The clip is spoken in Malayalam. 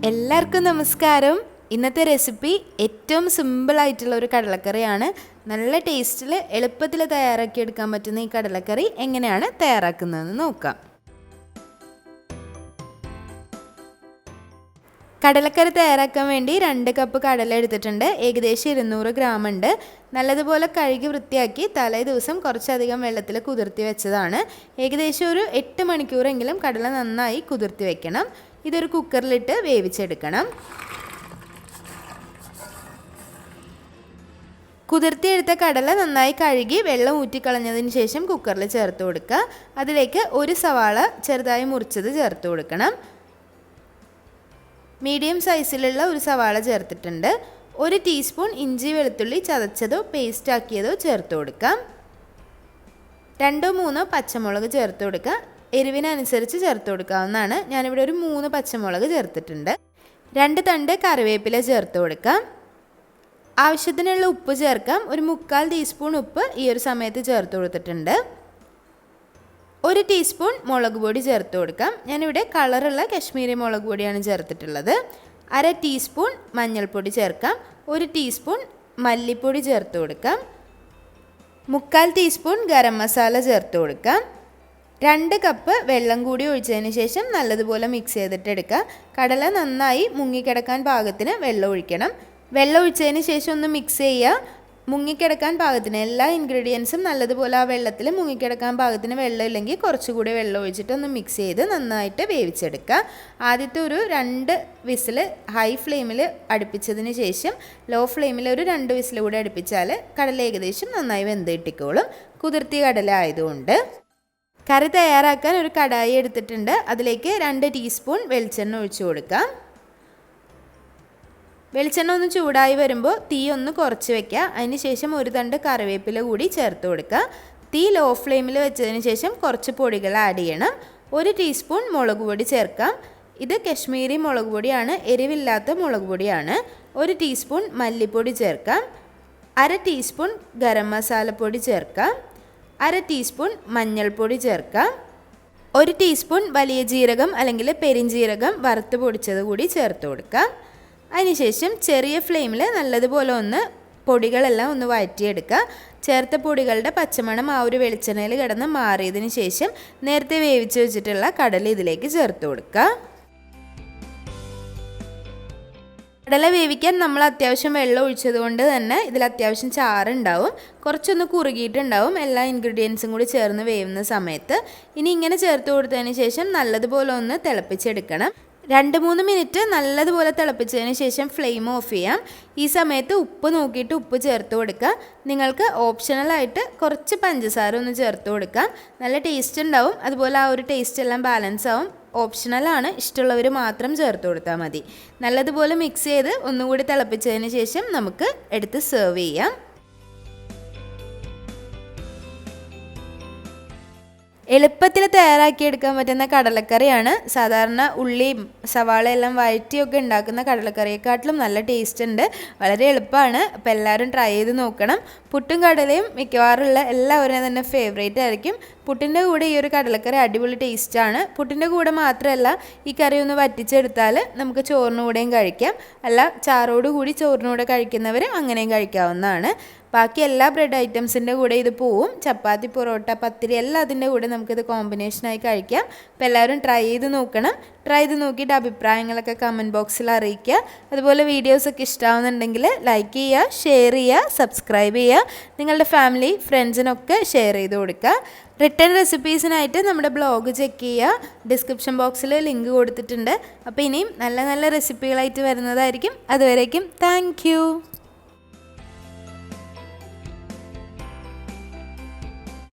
എല്ലാവർക്കും നമസ്കാരം. ഇന്നത്തെ റെസിപ്പി ഏറ്റവും സിമ്പിളായിട്ടുള്ള ഒരു കടലക്കറിയാണ്. നല്ല ടേസ്റ്റിൽ എളുപ്പത്തിൽ തയ്യാറാക്കിയെടുക്കാൻ പറ്റുന്ന ഈ കടലക്കറി എങ്ങനെയാണ് തയ്യാറാക്കുന്നതെന്ന് നോക്കാം. കടലക്കറി തയ്യാറാക്കാൻ വേണ്ടി 2 കപ്പ് കടല എടുത്തിട്ടുണ്ട്. ഏകദേശം 200 ഗ്രാം ഉണ്ട്. നല്ലതുപോലെ കഴുകി വൃത്തിയാക്കി തലേ ദിവസം കുറച്ചധികം വെള്ളത്തിൽ കുതിർത്തി വെച്ചതാണ്. ഏകദേശം ഒരു 8 മണിക്കൂറെങ്കിലും കടല നന്നായി കുതിർത്തി വെക്കണം. ഇതൊരു കുക്കറിലിട്ട് വേവിച്ചെടുക്കണം. കുതിർത്തിയെടുത്ത കടല നന്നായി കഴുകി വെള്ളം ഊറ്റിക്കളഞ്ഞതിന് ശേഷം കുക്കറിൽ ചേർത്ത് കൊടുക്കുക. അതിലേക്ക് ഒരു സവാള ചെറുതായി മുറിച്ചത് ചേർത്ത് കൊടുക്കണം. മീഡിയം സൈസിലുള്ള ഒരു സവാള ചേർത്തിട്ടുണ്ട്. 1 ടീസ്പൂൺ ഇഞ്ചി വെളുത്തുള്ളി ചതച്ചതോ പേസ്റ്റ് ആക്കിയതോ ചേർത്ത് കൊടുക്കാം. 2-3 പച്ചമുളക് ചേർത്ത് കൊടുക്കുക. എരിവിനനുസരിച്ച് ചേർത്ത് കൊടുക്കാവുന്നതാണ്. ഞാനിവിടെ ഒരു 3 പച്ചമുളക് ചേർത്തിട്ടുണ്ട്. 2 തണ്ട് കറിവേപ്പില ചേർത്ത് കൊടുക്കാം. ആവശ്യത്തിനുള്ള ഉപ്പ് ചേർക്കാം. ഒരു 1/4 ടീസ്പൂൺ ഉപ്പ് ഈ ഒരു സമയത്ത് ചേർത്ത് കൊടുത്തിട്ടുണ്ട്. 1 ടീസ്പൂൺ മുളക് പൊടി ചേർത്ത് കൊടുക്കാം. ഞാനിവിടെ കളറുള്ള കശ്മീരി മുളക് പൊടിയാണ് ചേർത്തിട്ടുള്ളത്. 1/2 ടീസ്പൂൺ മഞ്ഞൾപ്പൊടി ചേർക്കാം. 1 ടീസ്പൂൺ മല്ലിപ്പൊടി ചേർത്ത് കൊടുക്കാം. 1/4 ടീസ്പൂൺ ഗരം മസാല ചേർത്ത് കൊടുക്കാം. 2 കപ്പ് വെള്ളം കൂടി ഒഴിച്ചതിന് ശേഷം നല്ലതുപോലെ മിക്സ് ചെയ്തിട്ട് എടുക്കുക. കടല നന്നായി മുങ്ങിക്കിടക്കാൻ പാകത്തിന് വെള്ളം ഒഴിക്കണം. വെള്ളം ഒഴിച്ചതിന് ശേഷം ഒന്ന് മിക്സ് ചെയ്യുക. മുങ്ങിക്കിടക്കാൻ പാകത്തിന് എല്ലാ ഇൻഗ്രീഡിയൻസും നല്ലതുപോലെ ആ വെള്ളത്തിൽ മുങ്ങിക്കിടക്കാൻ പാകത്തിന് വെള്ളം ഇല്ലെങ്കിൽ കുറച്ചുകൂടി വെള്ളം ഒഴിച്ചിട്ട് ഒന്ന് മിക്സ് ചെയ്ത് നന്നായിട്ട് വേവിച്ചെടുക്കുക. ആദ്യത്തെ ഒരു 2 വിസിൽ ഹൈ ഫ്ലെയിമിൽ അടുപ്പിച്ചതിന് ശേഷം ലോ ഫ്ലെയിമിൽ ഒരു 2 വിസിൽ കൂടി അടുപ്പിച്ചാൽ കടല ഏകദേശം നന്നായി വെന്ത് കിട്ടിക്കോളും. കുതിർത്തിയ കടല ആയതുകൊണ്ട്. കറി തയ്യാറാക്കാൻ ഒരു കടായി എടുത്തിട്ടുണ്ട്. അതിലേക്ക് 2 ടീസ്പൂൺ വെളിച്ചെണ്ണ ഒഴിച്ചു കൊടുക്കാം. വെളിച്ചെണ്ണ ഒന്ന് ചൂടായി വരുമ്പോൾ തീ ഒന്ന് കുറച്ച് വെക്കുക. അതിന് ശേഷം 1 തണ്ട് കറിവേപ്പില കൂടി ചേർത്ത് കൊടുക്കുക. തീ ലോ ഫ്ലെയിമിൽ വെച്ചതിന് ശേഷം കുറച്ച് പൊടികൾ ആഡ് ചെയ്യണം. 1 ടീസ്പൂൺ മുളക് പൊടി ചേർക്കാം. ഇത് കശ്മീരി മുളക് പൊടിയാണ്, എരിവില്ലാത്ത മുളക് പൊടിയാണ്. 1 ടീസ്പൂൺ മല്ലിപ്പൊടി ചേർക്കാം. 1/2 ടീസ്പൂൺ ഗരം മസാലപ്പൊടി ചേർക്കാം. 1/2 ടീസ്പൂൺ മഞ്ഞൾപ്പൊടി ചേർക്കാം. 1 ടീസ്പൂൺ വലിയ ജീരകം അല്ലെങ്കിൽ പെരിഞ്ജീരകം വറുത്ത് പൊടിച്ചത് കൂടി ചേർത്ത് കൊടുക്കാം. അതിനുശേഷം ചെറിയ ഫ്ലെയിമിൽ നല്ലതുപോലെ ഒന്ന് പൊടികളെല്ലാം ഒന്ന് വഴറ്റിയെടുക്കുക. ചേർത്ത പൊടികളുടെ പച്ചമണം ആ ഒരു വെളിച്ചെണ്ണയിൽ കിടന്ന് മാറിയതിന് ശേഷം നേരത്തെ വേവിച്ച് വെച്ചിട്ടുള്ള കടല ഇതിലേക്ക് ചേർത്ത് കൊടുക്കുക. കടല വേവിക്കാൻ നമ്മൾ അത്യാവശ്യം വെള്ളം ഒഴിച്ചത് കൊണ്ട് തന്നെ ഇതിൽ അത്യാവശ്യം ചാറുണ്ടാവും. കുറച്ചൊന്ന് കുറുകിയിട്ടുണ്ടാവും എല്ലാ ഇൻഗ്രീഡിയൻസും കൂടി ചേർന്ന് വേവുന്ന സമയത്ത്. ഇനി ഇങ്ങനെ ചേർത്ത് കൊടുത്തതിന് ശേഷം നല്ലതുപോലെ ഒന്ന് തിളപ്പിച്ചെടുക്കണം. 2-3 മിനിറ്റ് നല്ലതുപോലെ തിളപ്പിച്ചതിന് ശേഷം ഫ്ലെയിം ഓഫ് ചെയ്യാം. ഈ സമയത്ത് ഉപ്പ് നോക്കിയിട്ട് ഉപ്പ് ചേർത്ത് കൊടുക്കുക. നിങ്ങൾക്ക് ഓപ്ഷണലായിട്ട് കുറച്ച് പഞ്ചസാര ഒന്ന് ചേർത്ത് കൊടുക്കാം. നല്ല ടേസ്റ്റ് ഉണ്ടാവും. അതുപോലെ ആ ഒരു ടേസ്റ്റ് എല്ലാം ബാലൻസ് ആവും. ഓപ്ഷണലാണ്, ഇഷ്ടമുള്ളവർ മാത്രം ചേർത്ത് കൊടുത്താൽ മതി. നല്ലതുപോലെ മിക്സ് ചെയ്ത് ഒന്നുകൂടി തിളപ്പിച്ചതിന് ശേഷം നമുക്ക് എടുത്ത് സെർവ് ചെയ്യാം. എളുപ്പത്തിൽ തയ്യാറാക്കിയെടുക്കാൻ പറ്റുന്ന കടലക്കറിയാണ്. സാധാരണ ഉള്ളിയും സവാളയെല്ലാം വഴറ്റിയൊക്കെ ഉണ്ടാക്കുന്ന കടലക്കറിയെക്കാട്ടിലും നല്ല ടേസ്റ്റ് ഉണ്ട്. വളരെ എളുപ്പമാണ്. അപ്പോൾ എല്ലാവരും ട്രൈ ചെയ്ത് നോക്കണം. പുട്ടും കടലയും മിക്കവാറുള്ള എല്ലാവരും തന്നെ ഫേവറേറ്റ് ആയിരിക്കും. പുട്ടിൻ്റെ കൂടെ ഈ ഒരു കടലക്കറി അടിപൊളി ടേസ്റ്റാണ്. പുട്ടിൻ്റെ കൂടെ മാത്രമല്ല, ഈ കറി ഒന്ന് വറ്റിച്ചെടുത്താൽ നമുക്ക് ചോറിന് കൂടെയും കഴിക്കാം. അല്ല, ചാറോട് കൂടി ചോറിന് കൂടെ കഴിക്കുന്നവർ അങ്ങനെയും കഴിക്കാവുന്നതാണ്. ബാക്കി എല്ലാ ബ്രെഡ് ഐറ്റംസിൻ്റെ കൂടെ ഇത് പോവും. ചപ്പാത്തി, പൊറോട്ട, പത്തിരി എല്ലാം അതിൻ്റെ കൂടെ നമുക്കിത് കോമ്പിനേഷനായി കഴിക്കാം. അപ്പോൾ എല്ലാവരും ട്രൈ ചെയ്ത് നോക്കണം. ട്രൈ ചെയ്ത് നോക്കിയിട്ട് അഭിപ്രായങ്ങളൊക്കെ കമൻറ്റ് ബോക്സിൽ അറിയിക്കുക. അതുപോലെ വീഡിയോസൊക്കെ ഇഷ്ടമാവുന്നുണ്ടെങ്കിൽ ലൈക്ക് ചെയ്യുക, ഷെയർ ചെയ്യുക, സബ്സ്ക്രൈബ് ചെയ്യുക. നിങ്ങളുടെ ഫാമിലി ഫ്രണ്ട്സിനൊക്കെ ഷെയർ ചെയ്ത് കൊടുക്കുക. റിട്ടേൺ റെസിപ്പീസിനായിട്ട് നമ്മുടെ ബ്ലോഗ് ചെക്ക് ചെയ്യുക. ഡിസ്ക്രിപ്ഷൻ ബോക്സിൽ ലിങ്ക് കൊടുത്തിട്ടുണ്ട്. അപ്പോൾ ഇനിയും നല്ല നല്ല റെസിപ്പികളായിട്ട് വരുന്നതായിരിക്കും. അതുവരേക്കും താങ്ക് യു.